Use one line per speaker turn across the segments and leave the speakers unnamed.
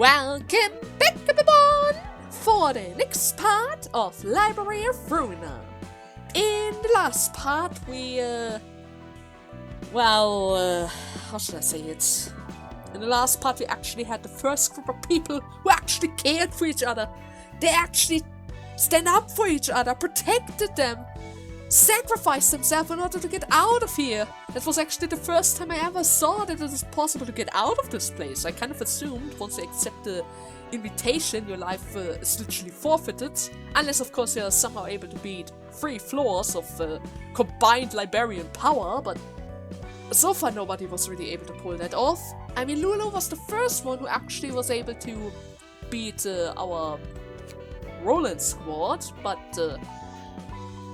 Welcome back everyone for the next part of Library of Ruina. In the last part we, how should I say it? In the last part we actually had the first group of people who actually cared for each other. They actually stand up for each other, protected them, sacrificed themselves in order to get out of here. That was actually the first time I ever saw that it is possible to get out of this place. I kind of assumed once you accept the invitation, your life is literally forfeited. Unless, of course, you're somehow able to beat 3 floors of combined librarian power, but so far nobody was really able to pull that off. I mean, Lulu was the first one who actually was able to beat our Roland squad, but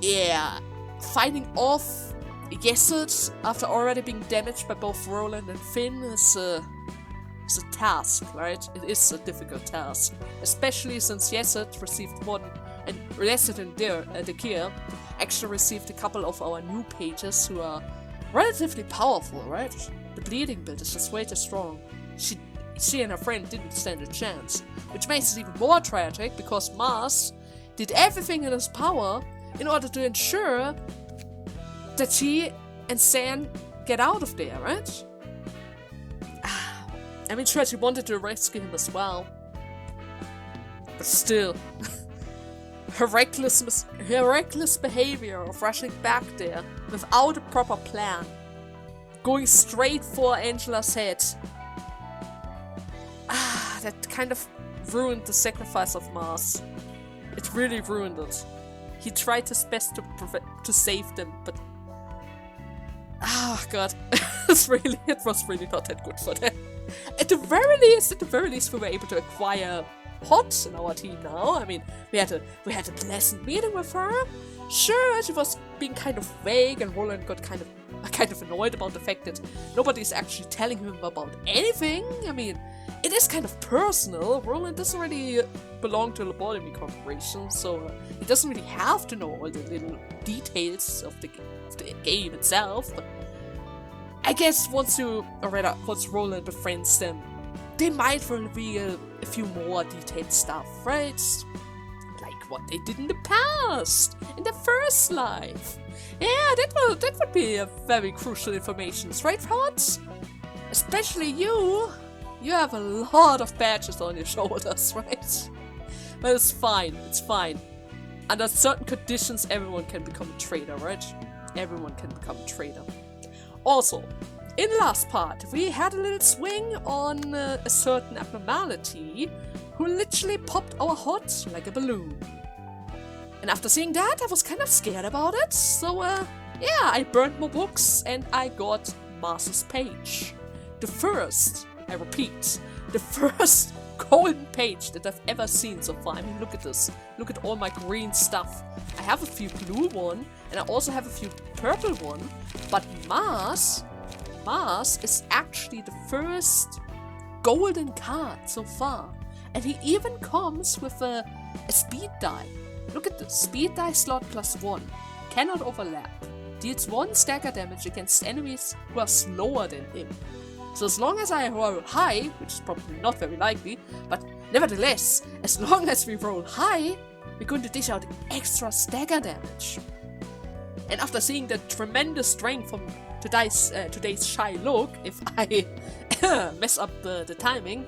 yeah, fighting off Yeset after already being damaged by both Roland and Finn is a task, right? It is a difficult task, especially since Yeset received one, and Yeset and Dekir actually received a couple of our new pages who are relatively powerful, right? The bleeding build is just way too strong. She and her friend didn't stand a chance, which makes it even more tragic because Mars did everything in his power in order to ensure that she and San get out of there, right? I mean, sure, she wanted to rescue him as well. But still, her reckless behavior of rushing back there without a proper plan, going straight for Angela's head, that kind of ruined the sacrifice of Mars. It really ruined it. He tried his best to save them, but god, it was really not that good for them. At the very least, we were able to acquire Huch in our team now. I mean, we had a pleasant meeting with her. Sure, she was being kind of vague, and Roland got kind of annoyed about the fact that nobody's actually telling him about anything. I mean, it is kind of personal. Roland doesn't really belong to the Lobotomy Corporation, so he doesn't really have to know all the little details of the game itself. But I guess once Roland befriends them, they might reveal a few more detailed stuff, right? Like what they did in the past, in their first life. Yeah, that would be a very crucial information, right, Huch? Especially you. You have a lot of badges on your shoulders, right? But it's fine, Under certain conditions, everyone can become a traitor, right? Everyone can become a traitor. Also, in the last part, we had a little swing on a certain abnormality who literally popped our Huch like a balloon. And after seeing that, I was kind of scared about it, so yeah, I burned my books and I got Master's Page. The first, I repeat, the first golden page that I've ever seen so far. I mean, look at this. Look at all my green stuff. I have a few blue one, and I also have a few purple one, but Mars is actually the first golden card so far. And he even comes with a speed die. Look at this. Speed die slot +1. Cannot overlap. Deals 1 stagger damage against enemies who are slower than him. So as long as I roll high, which is probably not very likely, but nevertheless, as long as we roll high, we're going to dish out extra stagger damage. And after seeing the tremendous strength from today's shy look, if I mess up the timing,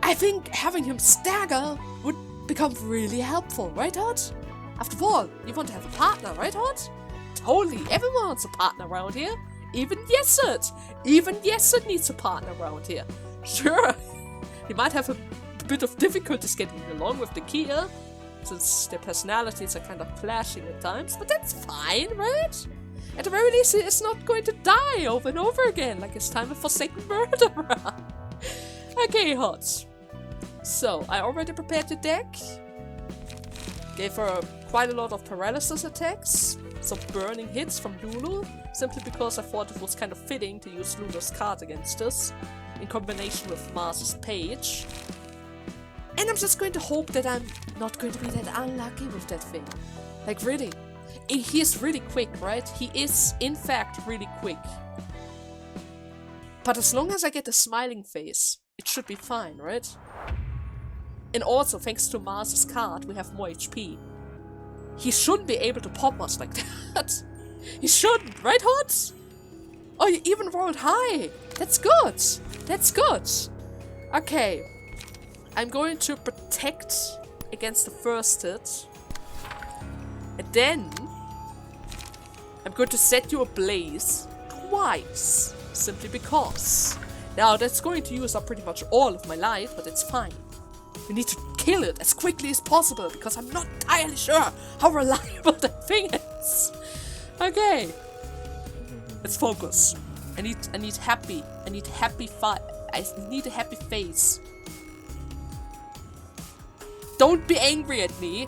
I think having him stagger would become really helpful, right, Huch? After all, you want to have a partner, right, Huch? Totally, everyone wants a partner around here. Even Yeset! Even Yeset needs a partner around here. Sure, he might have a bit of difficulties getting along with the Kia, since their personalities are kind of clashing at times, but that's fine, right? At the very least, he is not going to die over and over again, like his time of Forsaken Murderer. Okay, Huch. So, I already prepared the deck. Gave her quite a lot of paralysis attacks, some burning hits from Lulu, simply because I thought it was kind of fitting to use Lulu's card against us, in combination with Mars's Page. And I'm just going to hope that I'm not going to be that unlucky with that thing. Like, really. He is really quick, right? He is, in fact, really quick. But as long as I get a smiling face, it should be fine, right? And also, thanks to Mars's card, we have more HP. He shouldn't be able to pop us like that. He shouldn't, right, Huch? Oh, you even rolled high. That's good. That's good. Okay. I'm going to protect against the first hit. And then I'm going to set you ablaze twice. Simply because. Now, that's going to use up pretty much all of my life, but it's fine. We need to kill it as quickly as possible because I'm not entirely sure how reliable that thing is. Okay. Let's focus. I need happy face. Don't be angry at me.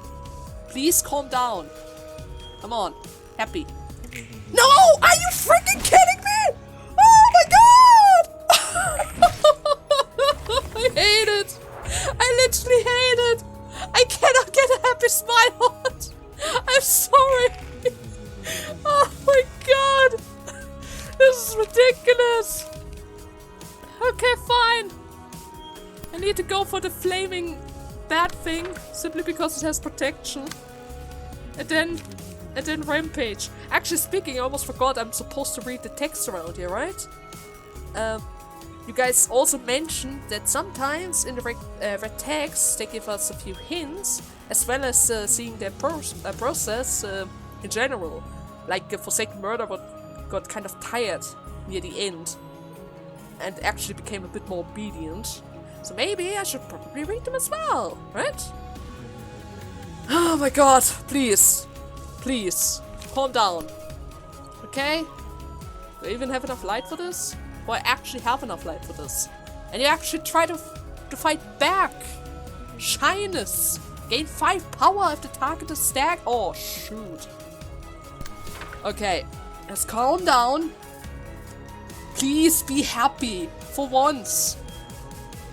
Please calm down. Come on. Happy. No! Are you freaking kidding me? Oh my god! I hate it. I literally hate it. I cannot get a happy smile on it. I'm sorry. Oh my god. This is ridiculous. Okay, fine. I need to go for the flaming bad thing simply because it has protection. And then rampage. Actually speaking, I almost forgot I'm supposed to read the text around here, right? You guys also mentioned that sometimes in the red text they give us a few hints, as well as seeing their process in general. Like Forsaken Murder got kind of tired near the end and actually became a bit more obedient. So maybe I should probably read them as well, right? Oh my god, please. Please, calm down. Okay? Do I even have enough light for this? Or I actually have enough light for this? And you actually try to fight back. Shyness. Gain 5 power if the target is stacked. Oh, shoot. Okay, let's calm down. Please be happy. For once.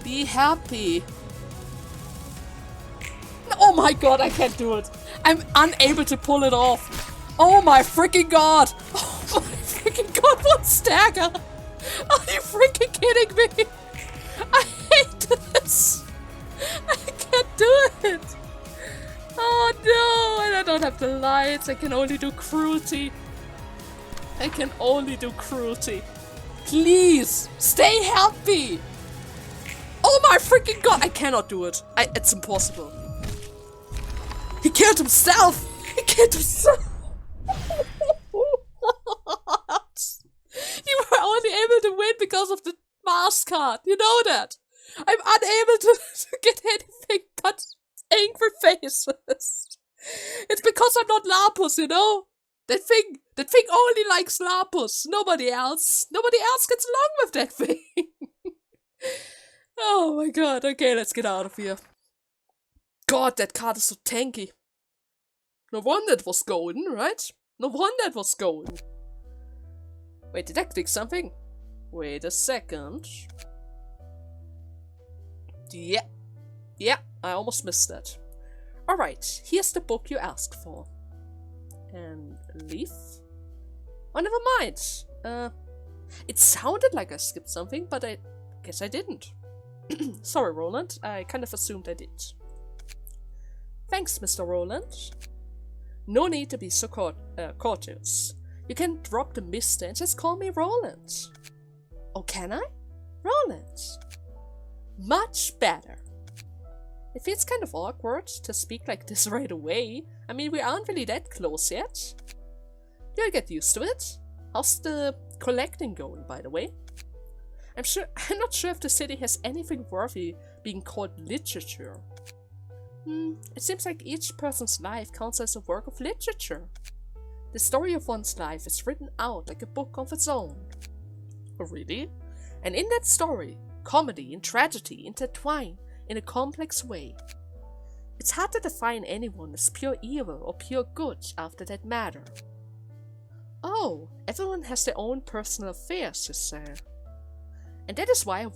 Be happy. Oh my god, I can't do it. I'm unable to pull it off. Oh my freaking god. Oh my freaking god, what stagger? Are you freaking kidding me? I hate this. I can't do it. Oh no, and I don't have the lights. I can only do cruelty. I can only do cruelty. Please, stay happy. Oh my freaking god, I cannot do it. It's impossible. He killed himself! He killed himself! You were only able to win because of the mask card. You know that. I'm unable to get anything but angry faces. It's because I'm not Lapus, you know? That thing only likes Lapus. Nobody else. Nobody else gets along with that thing. Oh my god. Okay, let's get out of here. God, that card is so tanky. No wonder it was golden, right? No wonder it was golden. Wait, did I click something? Wait a second. Yeah, I almost missed that. Alright, here's the book you asked for. And leaf? Oh, never mind. It sounded like I skipped something, but I guess I didn't. Sorry, Roland. I kind of assumed I did. Thanks, Mr. Roland. No need to be so cautious. You can drop the mister and just call me Roland. Oh, can I? Roland. Much better. It feels kind of awkward to speak like this right away. I mean, we aren't really that close yet. You'll get used to it. How's the collecting going, by the way? I'm not sure if the city has anything worthy being called literature. It seems like each person's life counts as a work of literature. The story of one's life is written out like a book of its own. Oh, really? And in that story, comedy and tragedy intertwine in a complex way. It's hard to define anyone as pure evil or pure good after that matter. Oh, everyone has their own personal affairs, you say. And that is why I'm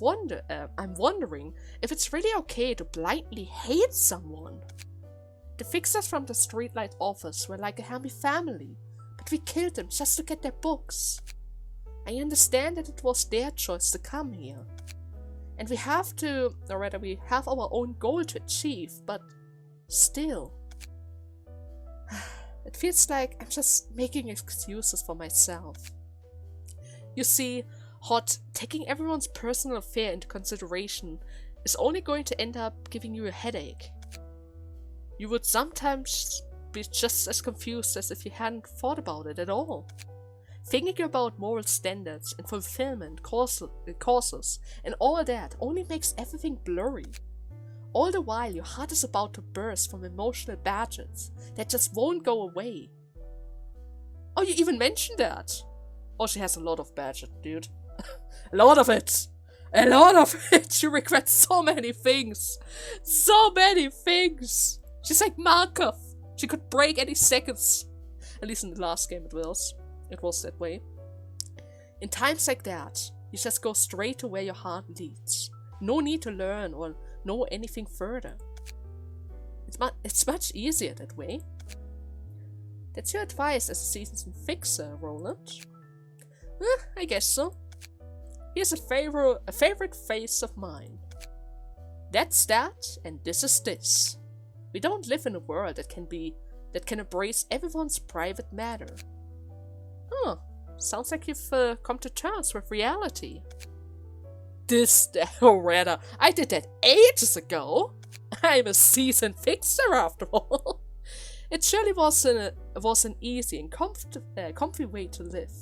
wondering if it's really okay to blindly hate someone. The fixers from the streetlight office were like a happy family, but we killed them just to get their books. I understand that it was their choice to come here. And we have to, or rather we have our own goal to achieve, but still. It feels like I'm just making excuses for myself. You see, Huch, taking everyone's personal affair into consideration is only going to end up giving you a headache. You would sometimes be just as confused as if you hadn't thought about it at all. Thinking about moral standards and fulfillment, causes, and all that only makes everything blurry. All the while, your heart is about to burst from emotional badges that just won't go away. Oh, you even mentioned that! Oh, she has a lot of badges, dude. A lot of it! A lot of it! She regrets so many things! So many things! She's like Markov! She could break any seconds! At least in the last game it was. It was that way. In times like that, you just go straight to where your heart leads. No need to learn or know anything further. It's much easier that way. That's your advice as a seasoned fixer, Roland. I guess so. Here's a favorite face of mine. That's that, and this is this. We don't live in a world that can embrace everyone's private matter. Huh, sounds like you've come to terms with reality. Or rather, I did that ages ago. I'm a seasoned fixer after all. It surely was an easy and comfy way to live.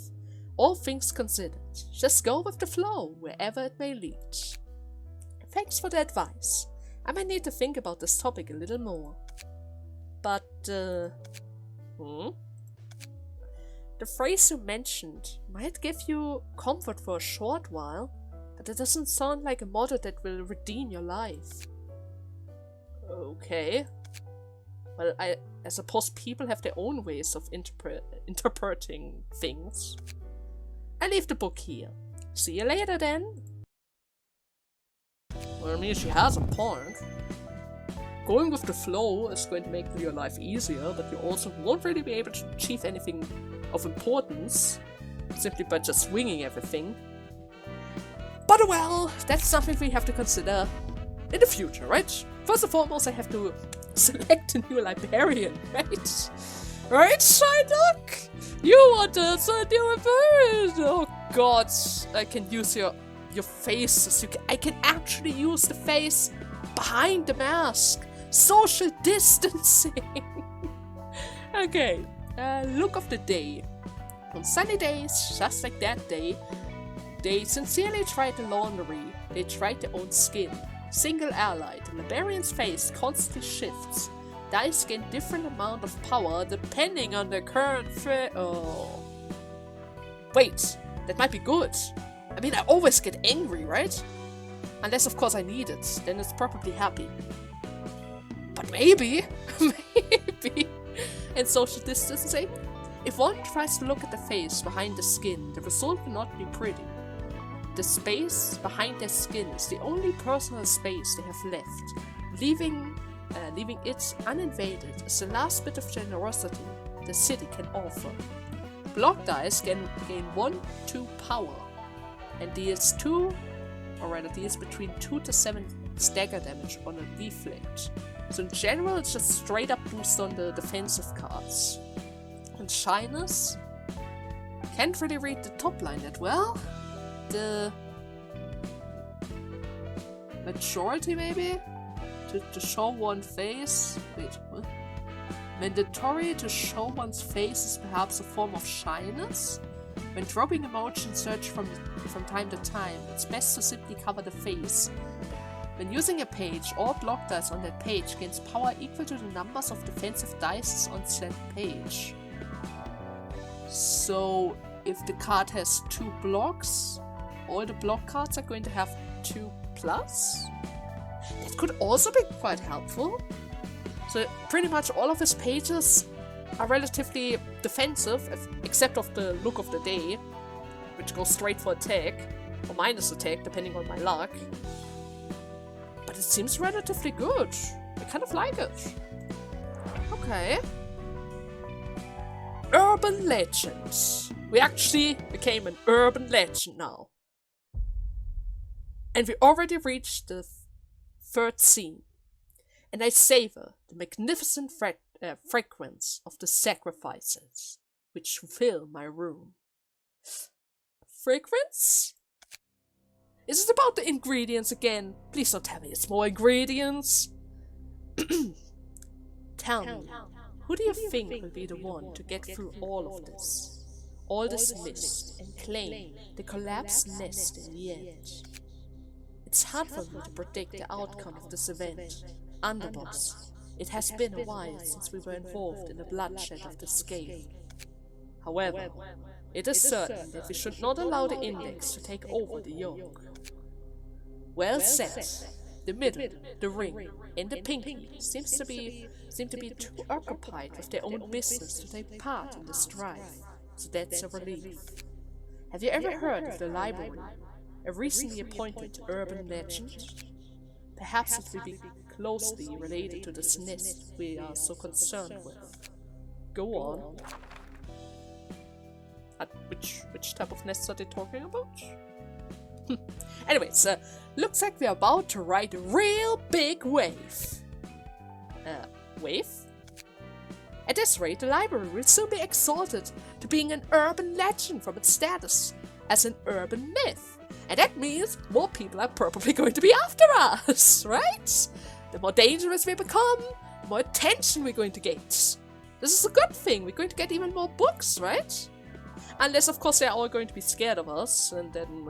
All things considered, just go with the flow wherever it may lead. Thanks for the advice. I might need to think about this topic a little more. But, The phrase you mentioned might give you comfort for a short while, but it doesn't sound like a motto that will redeem your life. Okay. Well, I suppose people have their own ways of interpreting things. I leave the book here. See you later then. Well, I mean, she has a point. Going with the flow is going to make your life easier, but you also won't really be able to achieve anything of importance simply by just winging everything. But well, that's something we have to consider in the future, right? First and foremost, I have to select a new librarian, right? Right, Shylock? You want us a new librarian? Oh god, I can use your faces. I can actually use the face behind the mask. Social distancing. Okay, look of the day. On sunny days, just like that day, they sincerely tried the laundry. They tried their own skin. Single ally, the librarian's face constantly shifts. Dice gain different amount of power depending on their current oh. Wait, that might be good. I mean, I always get angry, right? Unless, of course, I need it. Then it's probably happy. But maybe, maybe. And social distancing? If one tries to look at the face behind the skin, the result will not be pretty. The space behind their skin is the only personal space they have left. Leaving it uninvaded is the last bit of generosity the city can offer. Block dice can gain 1-2 power, and deals between 2 to 7 stagger damage on a deflect. So in general, it's just straight up boost on the defensive cards. And shyness? Can't really read the top line that well. The majority maybe? To show one face? Wait, what? Mandatory to show one's face is perhaps a form of shyness? When dropping emotion search from time to time, it's best to simply cover the face. When using a page, all block dice on that page gains power equal to the numbers of defensive dice on said page. So, if the card has 2 blocks, all the block cards are going to have 2+? That could also be quite helpful. So pretty much all of his pages are relatively defensive, except of the look of the day, which goes straight for attack, or minus attack, depending on my luck. But it seems relatively good. I kind of like it. Okay. Urban legends. We actually became an urban legend now. And we already reached the third scene, and I savor the magnificent fragrance of the sacrifices which fill my room. Fragrance? Is it about the ingredients again? Please don't tell me it's more ingredients. Tell me, who do you think will be the one to get through all of this? All this mist, and claim the collapsed nest in the end? It's hard for me to predict the outcome of this event. Underboss, it has been a while since we were involved in the bloodshed of the scale. However, it is certain that we should not allow the Index to take over the yoke. Well said. The middle, the ring, and the pinky seem to be too occupied with their own business to take part in the strife, so that's a relief. Have you ever heard of the library, a recently appointed urban legend? Perhaps it will be closely related to this nest we are so concerned with. Go on. Which type of nests are they talking about? Anyways, looks like we're about to ride a real big wave. Wave? At this rate, the library will soon be exalted to being an urban legend from its status as an urban myth. And that means more people are probably going to be after us, right? The more dangerous we become, the more attention we're going to get. This is a good thing, we're going to get even more books, right? Unless, of course, they're all going to be scared of us, and then,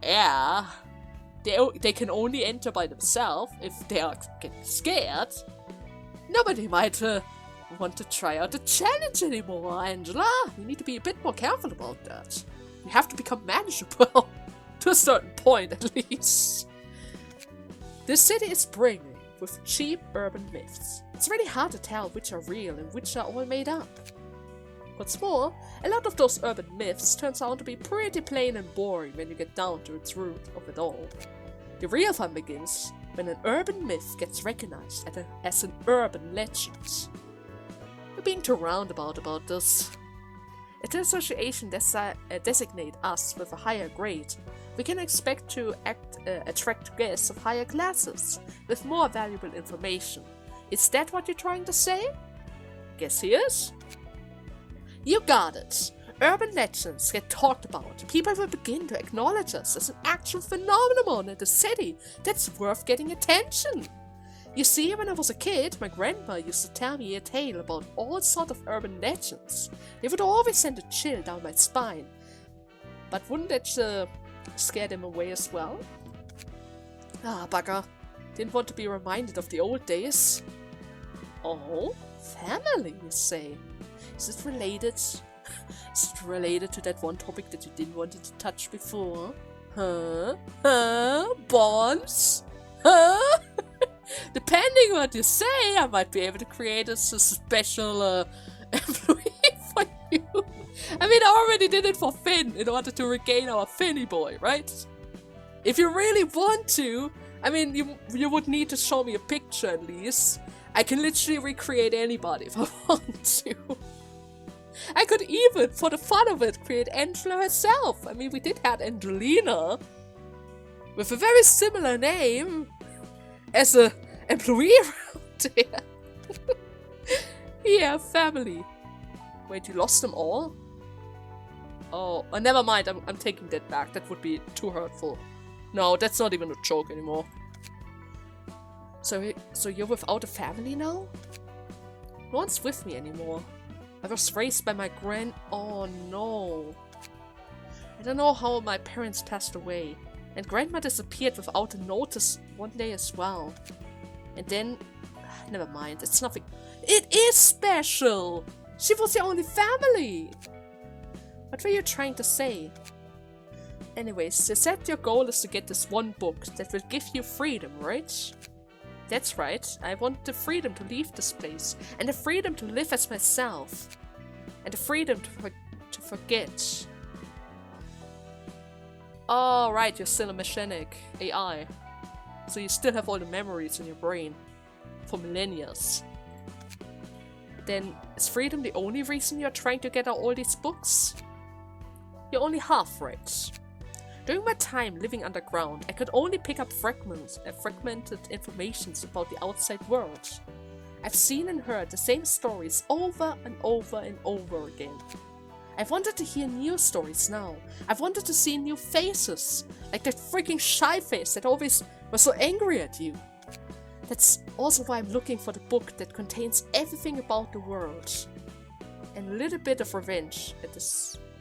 yeah, they can only enter by themselves if they are getting scared. Nobody might want to try out the challenge anymore, Angela. You need to be a bit more careful about that. We have to become manageable, to a certain point at least. This city is brimming with cheap urban myths. It's really hard to tell which are real and which are all made up. What's more, a lot of those urban myths turns out to be pretty plain and boring when you get down to its root of it all. The real fun begins when an urban myth gets recognized as an urban legend. We're being too roundabout about this. If the association designate us with a higher grade, we can expect to attract guests of higher classes with more valuable information. Is that what you're trying to say? Guess he is. You got it. Urban legends get talked about. People will begin to acknowledge us as an actual phenomenon in the city that's worth getting attention. You see, when I was a kid, my grandma used to tell me a tale about all sorts of urban legends. They would always send a chill down my spine. But wouldn't that scare them away as well? Ah, bugger. Didn't want to be reminded of the old days. Oh, family, you say? Is it related? Is it related to that one topic that you didn't want to touch before? Huh? Huh? Bonds? Huh? Depending what you say, I might be able to create a special employee for you. I mean, I already did it for Finn in order to regain our Finny boy, right? If you really want to, I mean, you would need to show me a picture at least. I can literally recreate anybody if I want to. I could even, for the fun of it, create Angela herself. I mean, we did have Angelina with a very similar name as a employee around here. Yeah, family. Wait, you lost them all? Oh, never mind. I'm taking that back. That would be too hurtful. No, that's not even a joke anymore. So you're without a family now? No one's with me anymore. I was raised by my Oh no. I don't know how my parents passed away. And grandma disappeared without a notice one day as well. And then... Never mind, it's nothing. It is special! She was the only family! What were you trying to say? Anyways, you said your goal is to get this one book that will give you freedom, right? That's right, I want the freedom to leave this place, and the freedom to live as myself, and the freedom to forget. Oh, right, you're still a machinic AI, so you still have all the memories in your brain for millennia. Then, is freedom the only reason you're trying to get out all these books? You're only half right. During my time living underground, I could only pick up fragmented informations about the outside world. I've seen and heard the same stories over and over and over again. I've wanted to hear new stories now. I've wanted to see new faces, like that freaking shy face that always was so angry at you. That's also why I'm looking for the book that contains everything about the world. And a little bit of revenge at the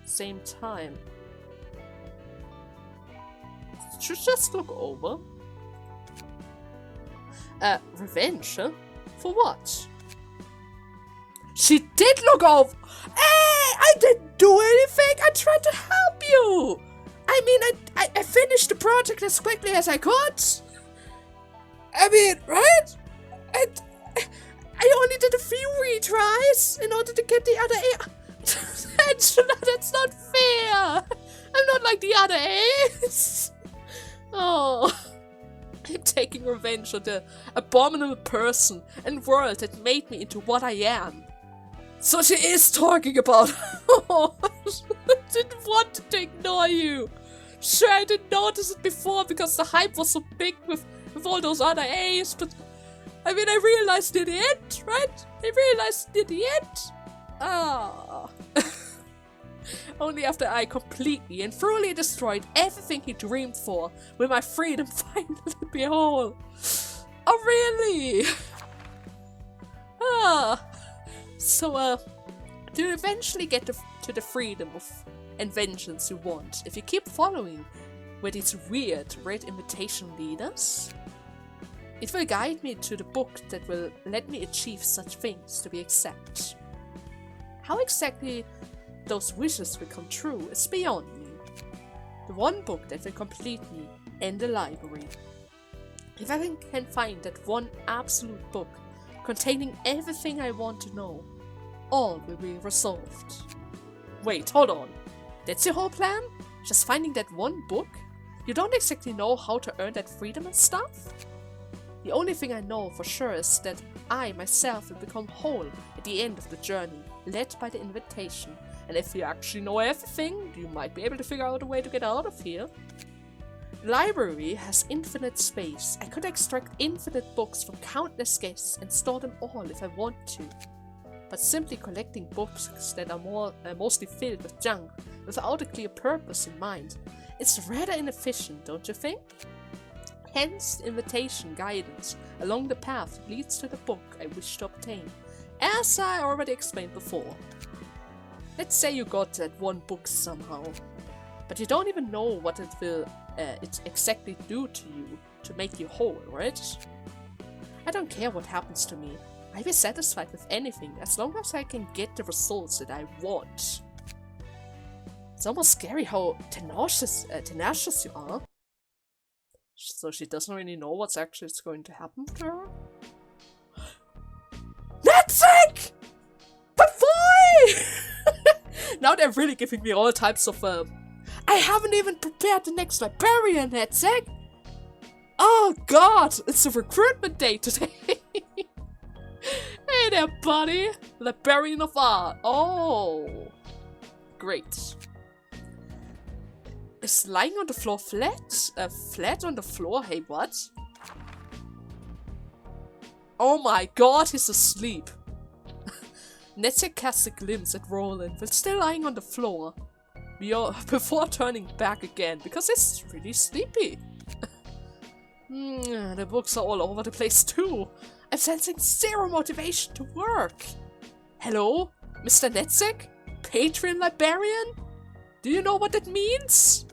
same time. Should just look over. Revenge, huh? For what? She did look over! Hey! I didn't do anything! I tried to help you! I mean, I finished the project as quickly as I could! I mean, right? I only did a few retries in order to get the other A. That's not fair! I'm not like the other A's! Oh... I'm taking revenge on the abominable person and world that made me into what I am. So she is talking about... Oh, I didn't want to ignore you. Sure, I didn't notice it before because the hype was so big with all those other A's, but... I mean, I realized near the end, right? I realized near the end. Ah... Only after I completely and thoroughly destroyed everything he dreamed for will my freedom finally be whole. Oh, really? So, to eventually get to the freedom and vengeance you want, if you keep following with these weird red invitation leaders, it will guide me to the book that will let me achieve such things to be exact. How exactly those wishes will come true is beyond me. The one book that will complete me and the library. If I can find that one absolute book containing everything I want to know, all will be resolved. Wait, hold on. That's your whole plan? Just finding that one book? You don't exactly know how to earn that freedom and stuff? The only thing I know for sure is that I myself will become whole at the end of the journey, led by the invitation. And if you actually know everything, you might be able to figure out a way to get out of here. The library has infinite space. I could extract infinite books from countless guests and store them all if I want to. But simply collecting books that are mostly filled with junk, without a clear purpose in mind, it's rather inefficient, don't you think? Hence, the invitation guidance along the path that leads to the book I wish to obtain, as I already explained before. Let's say you got that one book somehow, but you don't even know what it will exactly do to you to make you whole, right? I don't care what happens to me. I'll be satisfied with anything as long as I can get the results that I want. It's almost scary how tenacious you are. So she doesn't really know what's actually going to happen to her. Netzach! But why? Now they're really giving me all types of I haven't even prepared the next librarian, Netzach! Oh god, it's a recruitment day today! Hey there, buddy! Librarian of Art. Oh! Great. Is lying on the floor flat? Flat on the floor? Hey, what? Oh my god, he's asleep. Netzach casts a glimpse at Roland, but still lying on the floor. Before turning back again, because he's really sleepy. The books are all over the place too. I'm sensing zero motivation to work. Hello, Mr. Netzach? Patron librarian? Do you know what that means?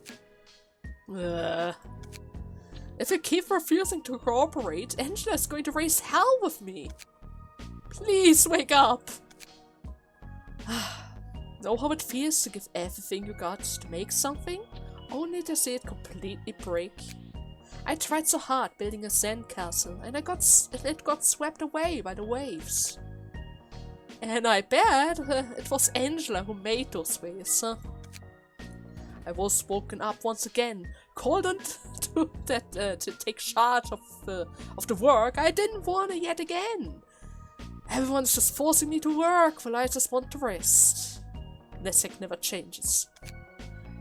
If you keep refusing to cooperate, Angela is going to raise hell with me. Please wake up. Know how it feels to give everything you got to make something, only to see it completely break? I tried so hard building a sandcastle, and it got swept away by the waves. And I bet it was Angela who made those waves, huh? I was woken up once again, called on to take charge of the work I didn't want to yet again. Everyone's just forcing me to work while I just want to rest. Netzach never changes.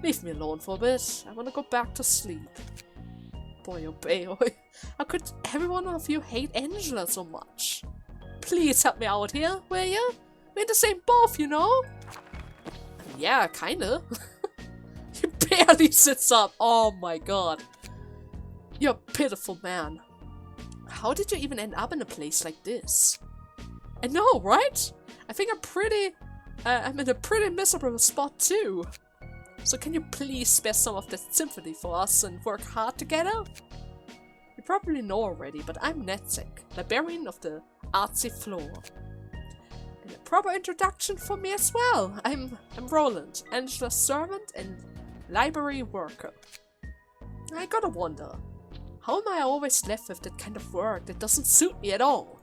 Leave me alone for a bit. I wanna go back to sleep. Boy, oh boy. How could every one of you hate Angela so much? Please help me out here, will you? We're in the same boat, you know? Yeah, kinda. He barely sits up. Oh my god. You're a pitiful man. How did you even end up in a place like this? I know, right? I think I'm in a pretty miserable spot too. So can you please spare some of that sympathy for us and work hard together? You probably know already, but I'm Netzach, librarian of the artsy floor. And a proper introduction for me as well. I'm Roland, Angela's servant and library worker. I gotta wonder, how am I always left with that kind of work that doesn't suit me at all?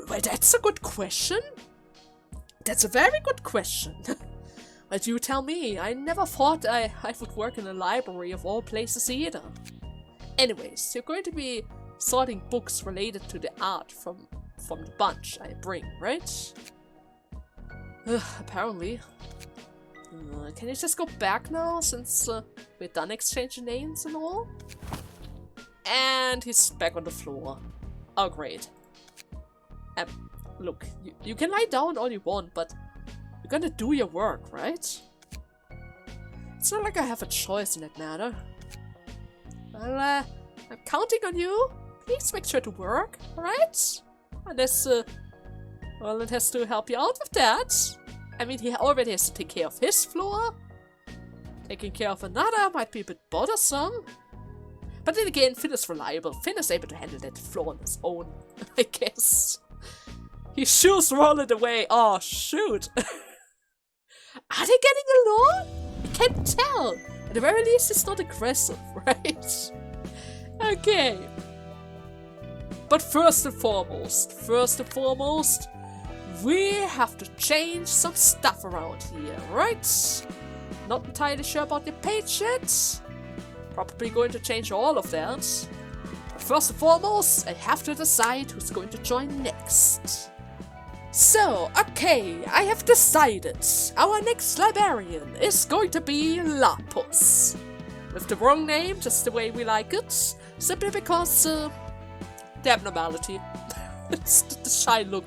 Well, that's a good question. That's a very good question. But you tell me, I never thought I would work in a library of all places either. Anyways, you're going to be sorting books related to the art from the bunch I bring, right? Apparently. Can you just go back now, since we're done exchanging names and all? And he's back on the floor. Oh, great. Look, you can lie down all you want, but you're gonna do your work, right? It's not like I have a choice in that matter. Well, I'm counting on you. Please make sure to work, alright? Unless, well, it has to help you out with that. I mean, he already has to take care of his floor. Taking care of another might be a bit bothersome. But then again, Finn is reliable. Finn is able to handle that floor on his own, I guess. He shoos Roland away. Oh, shoot. Are they getting along? I can't tell. At the very least, it's not aggressive, right? Okay. But first and foremost, we have to change some stuff around here, right? Not entirely sure about the page yet. Probably going to change all of that. But first and foremost, I have to decide who's going to join next. So, okay, I have decided. Our next librarian is going to be Lapus. With the wrong name, just the way we like it. Simply because, the abnormality. It's the shy look.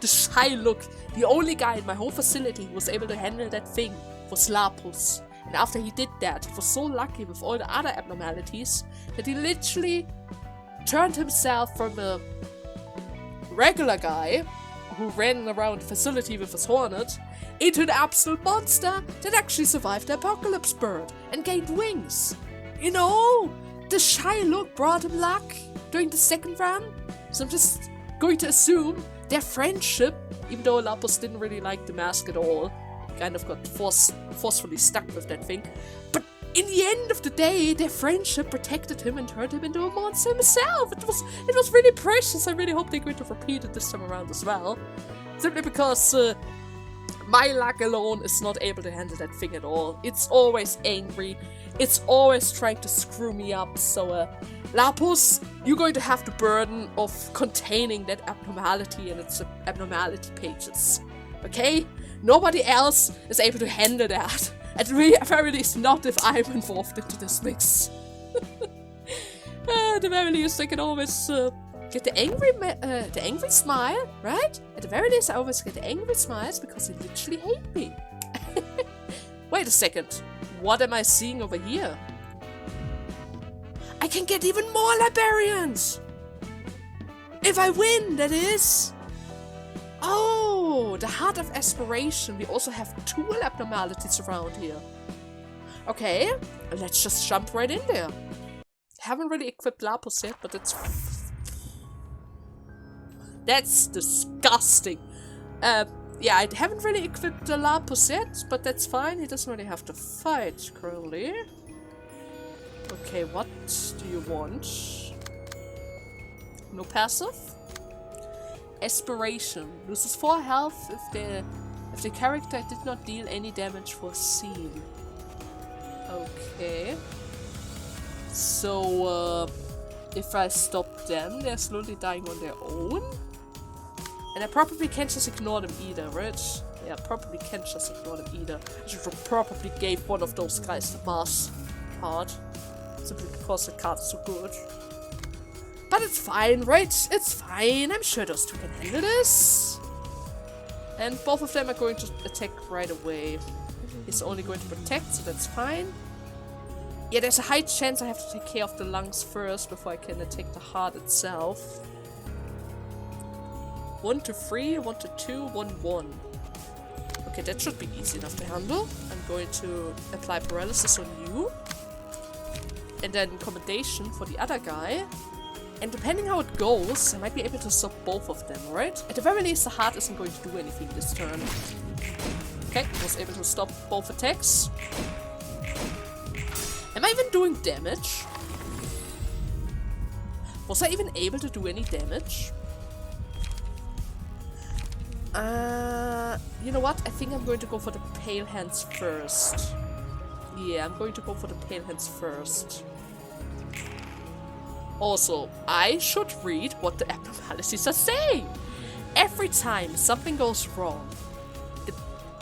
The shy look. The only guy in my whole facility who was able to handle that thing was Lapus. And after he did that, he was so lucky with all the other abnormalities that he literally turned himself from a regular guy who ran around the facility with his hornet into the absolute monster that actually survived the apocalypse bird and gained wings. You know, the shy look brought him luck during the second run, so I'm just going to assume their friendship, even though Lapus didn't really like the mask at all, kind of got forcefully stuck with that thing, but in the end of the day, their friendship protected him and turned him into a monster himself. It was really precious. I really hope they're going to repeat it this time around as well. Simply because my luck alone is not able to handle that thing at all. It's always angry. It's always trying to screw me up. So, Lapus, you're going to have the burden of containing that abnormality in its abnormality pages. Okay? Nobody else is able to handle that. At the very least, not if I'm involved into this mix. At the very least, I can always get the angry smile, right? At the very least, I always get the angry smiles because they literally hate me. Wait a second. What am I seeing over here? I can get even more librarians! If I win, that is! Oh, the Heart of Aspiration. We also have 2 abnormalities around here. Okay, let's just jump right in there. Haven't really equipped Lapus yet, but that's disgusting. Yeah, I haven't really equipped the Lapus yet, but that's fine. He doesn't really have to fight currently. Okay, what do you want? No passive? Aspiration. Loses 4 health if the character did not deal any damage for a scene. Okay. So, if I stop them, they're slowly dying on their own. And I probably can't just ignore them either, right? Yeah, probably can't just ignore them either. I should probably gave one of those guys the Mars card. Simply because the card is so good. But it's fine, right? It's fine. I'm sure those two can handle this. And both of them are going to attack right away. He's only going to protect, so that's fine. Yeah, there's a high chance I have to take care of the lungs first before I can attack the heart itself. 1 to 3, 1 to 2, 1, 1. Okay, that should be easy enough to handle. I'm going to apply paralysis on you. And then commendation for the other guy. And depending how it goes, I might be able to stop both of them, right? At the very least, the heart isn't going to do anything this turn. Okay, I was able to stop both attacks. Am I even doing damage? Was I even able to do any damage? You know what? I think I'm going to go for the pale hands first. Yeah, I'm going to go for the pale hands first. Also, I should read what the abnormalities are saying. Every time something goes wrong, the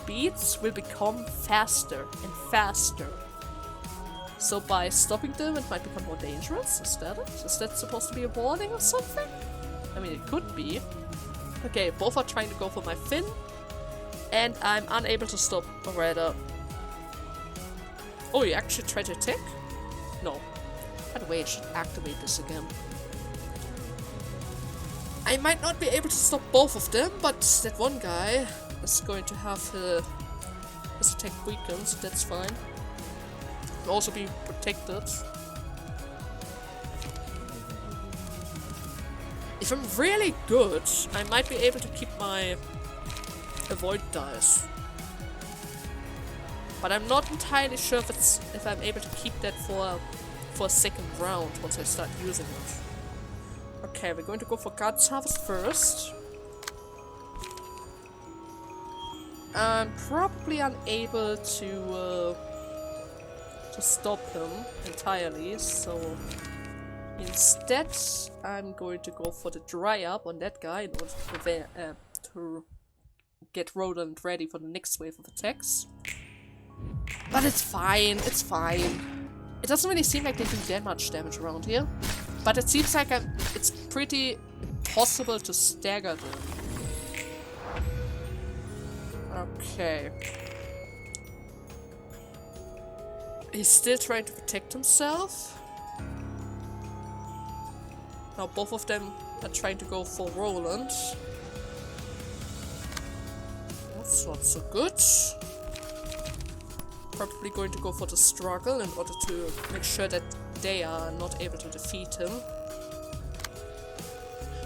beats will become faster and faster. So by stopping them, it might become more dangerous. Is that it? Is that supposed to be a warning or something? I mean, it could be. Okay, both are trying to go for my fin. And I'm unable to stop, or rather... Oh, you actually tried to attack? No. By the way, I should activate this again. I might not be able to stop both of them, but that one guy is going to have his attack weakened, so that's fine. He'll also be protected. If I'm really good, I might be able to keep my avoid dice. But I'm not entirely sure if I'm able to keep that for a second round once I start using it. Okay, we're going to go for God's Harvest first. I'm probably unable to stop him entirely, so instead I'm going to go for the dry up on that guy in order to get Roland ready for the next wave of attacks. But it's fine, it's fine. It doesn't really seem like they do that much damage around here, but it seems like it's pretty impossible to stagger them. Okay. He's still trying to protect himself. Now both of them are trying to go for Roland. That's not so good. Probably going to go for the struggle in order to make sure that they are not able to defeat him.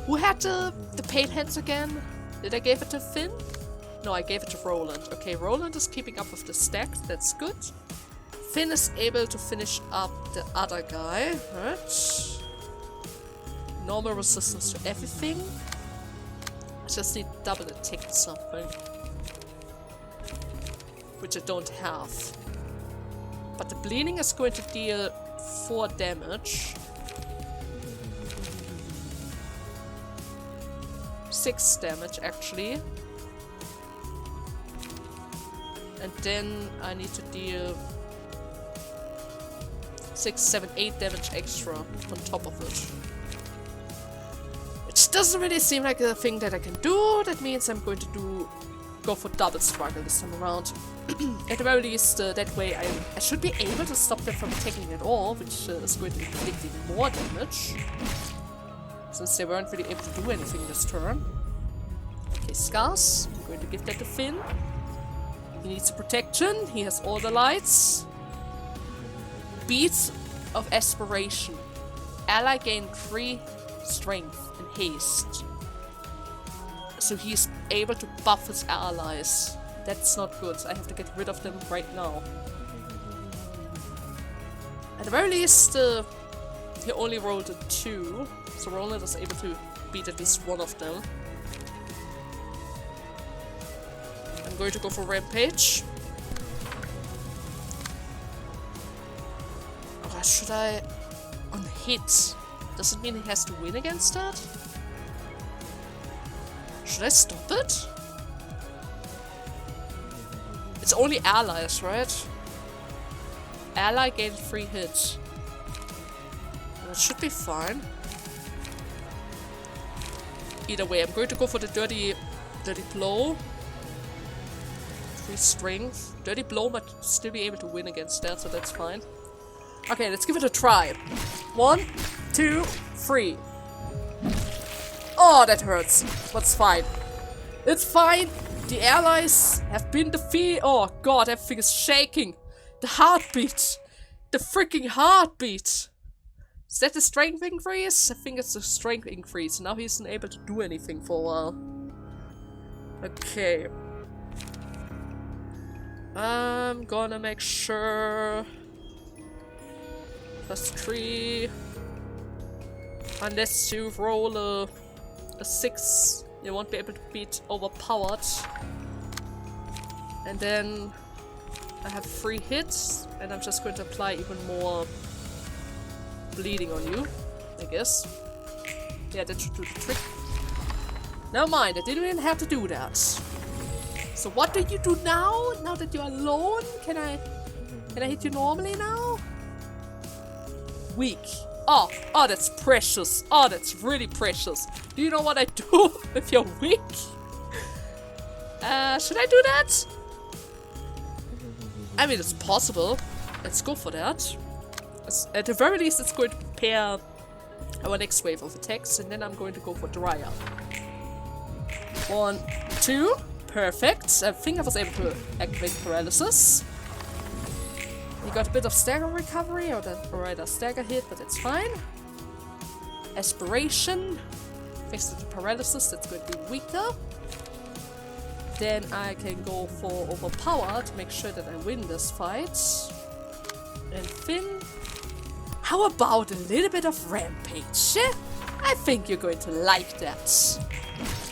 Who had the pale hands again? Did I give it to Finn? No, I gave it to Roland. Okay, Roland is keeping up with the stack, that's good. Finn is able to finish up the other guy, right? Normal resistance to everything. I just need double attack or something. Which I don't have. But the bleeding is going to deal 4 damage. 6 damage actually. And then I need to deal 6, 7, 8 damage extra on top of it. Which doesn't really seem like a thing that I can do. That means I'm going to go for double struggle this time around. At the very least, that way I should be able to stop them from attacking at all, which is going to inflict even more damage. Since they weren't really able to do anything this turn. Okay, Scars. I'm going to give that to Finn. He needs a protection. He has all the lights. Beats of Aspiration. Ally gain 3 strength and haste. So he's able to buff his allies. That's not good. I have to get rid of them right now. At the very least, he only rolled a 2. So Roland is able to beat at least one of them. I'm going to go for Rampage. Or should I... on hit? Does it mean he has to win against that? Should I stop it? It's only allies, right? Ally gains 3 hits. That should be fine. Either way, I'm going to go for the dirty blow. 3 strength. Dirty blow might still be able to win against that, so that's fine. Okay, let's give it a try. 1, 2, 3. Oh, that hurts. But it's fine. It's fine. The allies have been defeated. Oh god, everything is shaking. The heartbeat. The freaking heartbeat. Is that the strength increase? I think it's the strength increase. Now he's not able to do anything for a while. Okay. I'm gonna make sure... +3. Unless you roll a 6, you won't be able to beat overpowered. And then I have 3 hits, and I'm just going to apply even more bleeding on you, I guess. Yeah, that should do the trick. Never mind, I didn't even have to do that. So what do you do now? Now that you're alone? Can I hit you normally now? Weak. Oh, that's precious. Oh, that's really precious. Do you know what I do if you're weak? Should I do that? I mean, it's possible. Let's go for that. At the very least, it's going to prepare our next wave of attacks, and then I'm going to go for Dryer. 1, 2. Perfect. I think I was able to activate paralysis. He got a bit of stagger recovery, or rather stagger hit, but it's fine. Aspiration. Thanks to the paralysis, that's going to be weaker. Then I can go for overpower to make sure that I win this fight. And Finn. How about a little bit of rampage? Yeah? I think you're going to like that.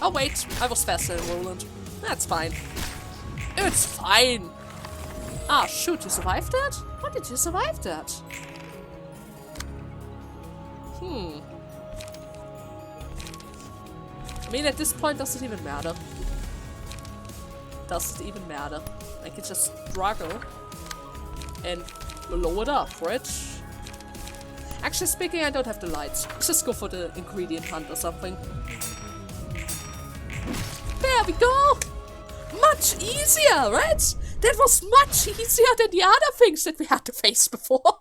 Oh wait, I was faster than Roland. That's fine. It's fine. Ah, shoot, you survived that? How did you survive that? I mean, at this point, does it even matter? Does it even matter? I can just struggle and blow it up, right? Actually speaking, I don't have the lights. Let's just go for the ingredient hunt or something. There we go! Much easier, right? That was much easier than the other things that we had to face before.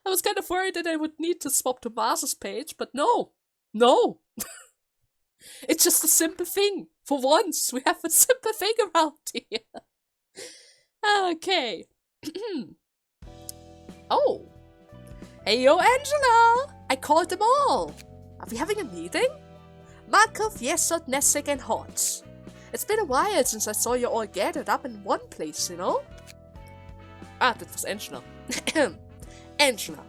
I was kind of worried that I would need to swap to Mars's page, but no. No! It's just a simple thing. For once, we have a simple thing around here. Okay. Oh. Hey, yo, Angela! I called them all. Are we having a meeting? Markov, Yesod, Netzach, and Huch. It's been a while since I saw you all gathered up in one place, you know? Ah, that was Angela. Angela.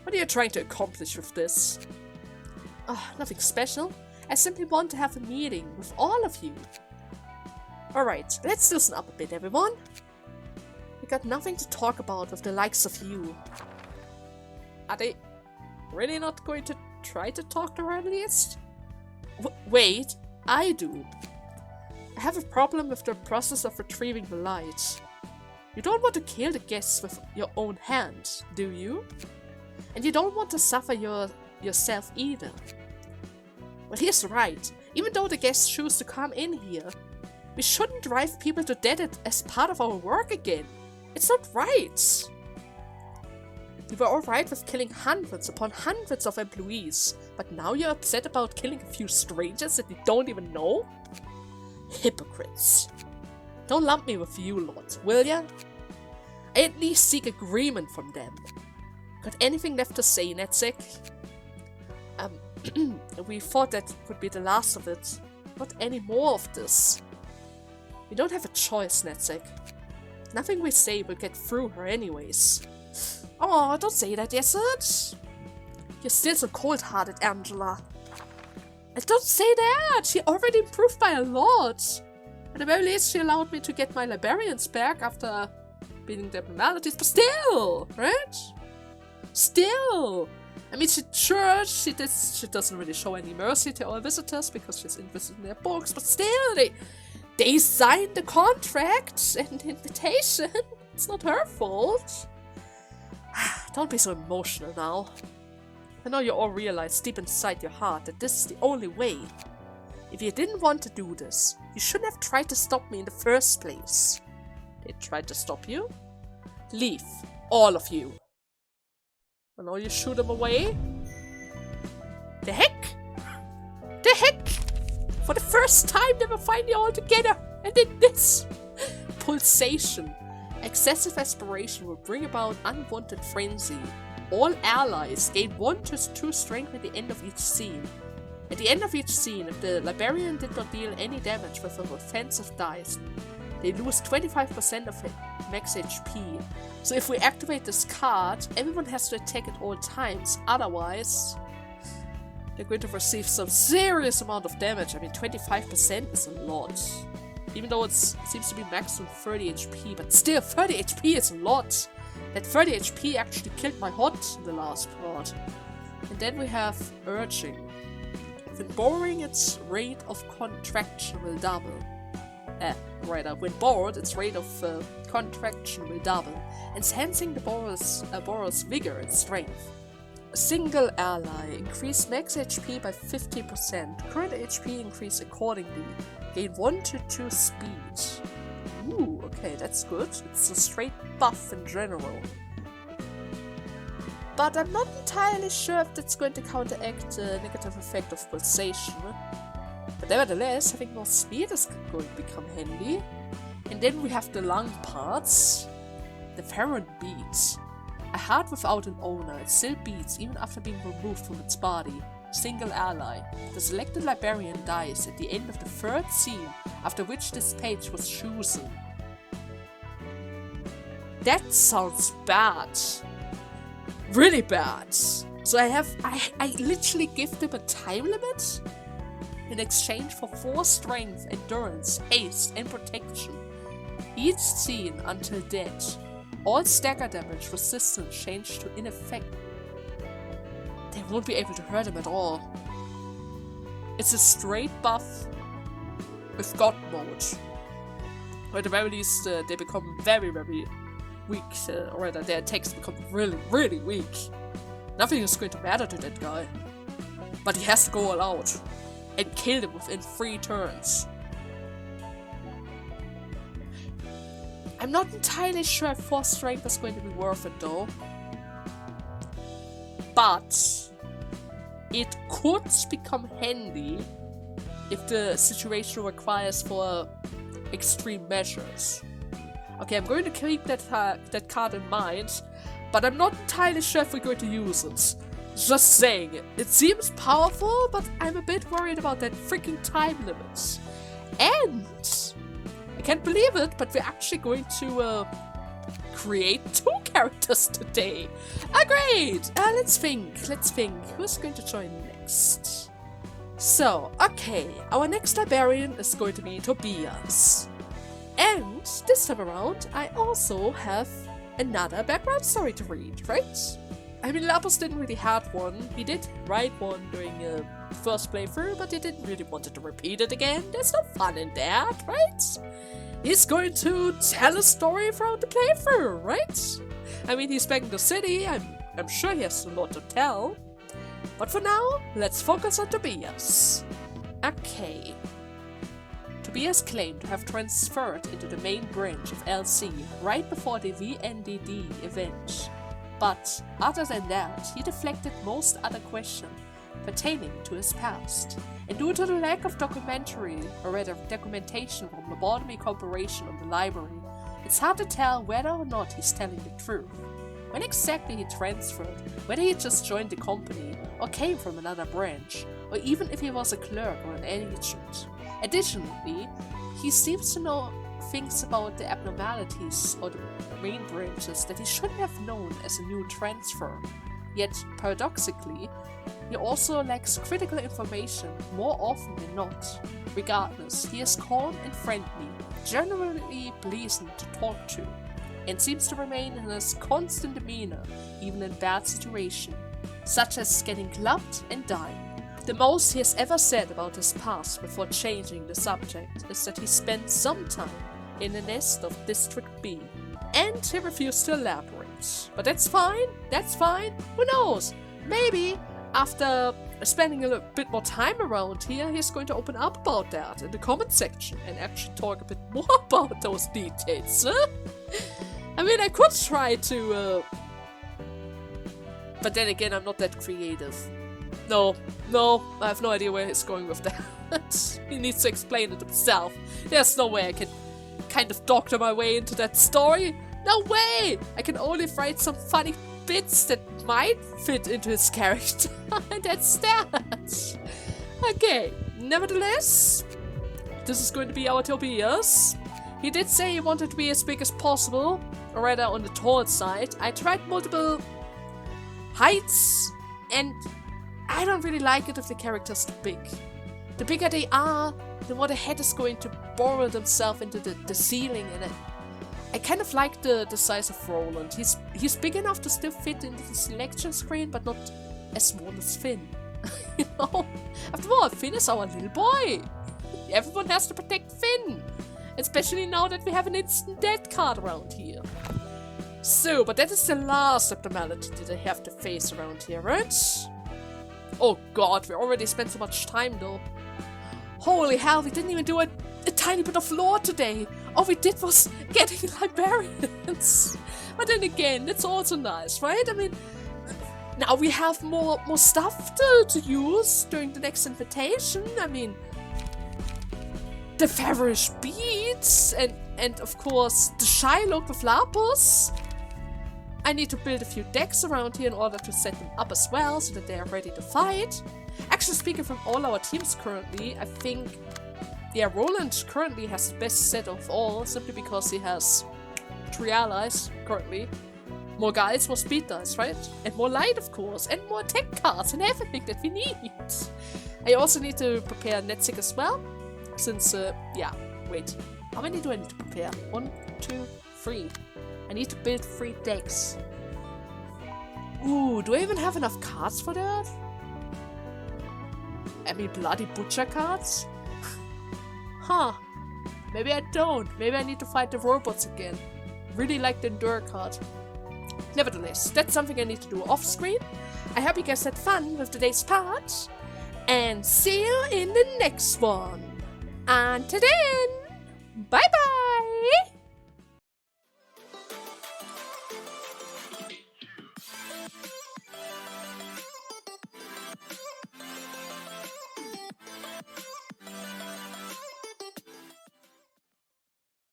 What are you trying to accomplish with this? Oh, nothing special. I simply want to have a meeting with all of you. Alright, let's loosen up a bit, everyone. We got nothing to talk about with the likes of you. Are they really not going to try to talk to her at least? Wait, I do. I have a problem with the process of retrieving the light. You don't want to kill the guests with your own hand, do you? And you don't want to suffer yourself either. Well, he's right. Even though the guests choose to come in here, we shouldn't drive people to death as part of our work again. It's not right. You were alright with killing hundreds upon hundreds of employees, but now you're upset about killing a few strangers that you don't even know? Hypocrites. Don't lump me with you lot, will ya? I at least seek agreement from them. Got anything left to say, Netzach? We thought that would be the last of it. Not any more of this. We don't have a choice, Netzach. Nothing we say will get through her anyways. Oh, don't say that, Yesod. You're still so cold-hearted, Angela. And don't say that! She already improved by a lot. At the very least, she allowed me to get my librarians back after beating their maladies, but still, right? Still! I mean, she doesn't really show any mercy to our visitors because she's invested in their books, but still, They signed the contract and the invitation. It's not her fault. Don't be so emotional now. I know you all realize deep inside your heart that this is the only way. If you didn't want to do this, you shouldn't have tried to stop me in the first place. They tried to stop you? Leave. All of you. And now you shoot them away? The heck? The heck? For the first time they were finally all together. And then this. Pulsation. Excessive aspiration will bring about unwanted frenzy. All allies gain 1 to 2 strength at the end of each scene. At the end of each scene, if the Librarian did not deal any damage with an offensive dice, they lose 25% of max HP. So if we activate this card, everyone has to attack at all times, otherwise they're going to receive some serious amount of damage. I mean, 25% is a lot. Even though it seems to be maximum 30 HP, but still 30 HP is a lot. That 30 HP actually killed my Huch in the last part. And then we have Urging. When borrowing, its rate of contraction will double. When borrowed, its rate of contraction will double, enhancing the borrower's vigor and strength. A single ally. Increase max HP by 50%. Current HP increase accordingly. Gain 1 to 2 speed. Ooh, okay, that's good. It's a straight buff in general. But I'm not entirely sure if that's going to counteract the negative effect of pulsation. But nevertheless, having more speed is going to become handy. And then we have the lung parts. The Pharaon beats. A heart without an owner, it still beats even after being removed from its body. Single ally. The selected Librarian dies at the end of the 3rd scene, after which this page was chosen. That sounds bad. Really bad. So I literally give them a time limit in exchange for 4 strength, endurance, haste, and protection. Each scene until death. All stagger damage resistance changed to ineffective. They won't be able to hurt him at all. It's a straight buff with God mode. Or at the very least, they become very, very weak, or rather their attacks become really, really weak. Nothing is going to matter to that guy. But he has to go all out and kill them within 3 turns. I'm not entirely sure if 4 strength is going to be worth it though. But it could become handy if the situation requires for extreme measures. Okay, I'm going to keep that card in mind, but I'm not entirely sure if we're going to use it. Just saying, it seems powerful, but I'm a bit worried about that freaking time limit. And I can't believe it, but we're actually going to create 2 characters today. Great! Let's think. Who's going to join next? So, okay, our next Librarian is going to be Tobias. And this time around, I also have another background story to read, right? I mean, Lapis didn't really have one. He did write one during the first playthrough, but he didn't really want to repeat it again. There's no fun in that, right? He's going to tell a story throughout the playthrough, right? I mean, he's back in the city. I'm sure he has a lot to tell. But for now, let's focus on Tobias. Okay. Tobias claimed to have transferred into the main branch of LC right before the VNDD event. But other than that, he deflected most other questions pertaining to his past. And due to the lack of documentation from the Lobotomy Corporation on the library, it's hard to tell whether or not he's telling the truth. When exactly he transferred, whether he just joined the company, or came from another branch, or even if he was a clerk or an agent. Additionally, he seems to know things about the abnormalities or the main branches that he shouldn't have known as a new transfer. Yet, paradoxically, he also lacks critical information more often than not. Regardless, he is calm and friendly, generally pleasant to talk to, and seems to remain in his constant demeanor even in bad situations, such as getting clubbed and dying. The most he has ever said about his past before changing the subject is that he spent some time in the nest of District B, and he refused to elaborate. But that's fine, who knows? Maybe after spending a little bit more time around here, he's going to open up about that in the comment section and actually talk a bit more about those details, huh? I mean, I could try to, but then again, I'm not that creative. No, I have no idea where he's going with that. He needs to explain it himself. There's no way I can kind of doctor my way into that story. No way! I can only write some funny bits that might fit into his character, and that's that. Okay, nevertheless, this is going to be our Tobias. He did say he wanted to be as big as possible, or rather on the tall side. I tried multiple heights, and I don't really like it if the character's too big. The bigger they are, the more the head is going to burrow themselves into the ceiling, and I kind of like the size of Roland. He's big enough to still fit into the selection screen, but not as small as Finn. You know? After all, Finn is our little boy. Everyone has to protect Finn. Especially now that we have an instant death card around here. So, but that is the last abnormality that I have to face around here, right? Oh god, we already spent so much time though. Holy hell, we didn't even do a tiny bit of lore today. All we did was getting librarians. But then again, that's also nice, right? I mean, now we have more stuff to use during the next invitation. I mean, the feverish beads and of course the shy look with Lapus. I need to build a few decks around here in order to set them up as well, so that they are ready to fight. Actually, speaking from all our teams currently, I think, yeah, Roland currently has the best set of all, simply because he has 3 allies currently. More guys, more speed dice, right? And more light, of course, and more tech cards and everything that we need. I also need to prepare Netzach as well, since, yeah, wait. How many do I need to prepare? 1, 2, 3. I need to build 3 decks. Ooh, do I even have enough cards for that? I mean, bloody butcher cards? Huh. Maybe I don't. Maybe I need to fight the robots again. Really like the Endure card. Nevertheless, that's something I need to do off screen. I hope you guys had fun with today's part. And see you in the next one. Until then, bye bye!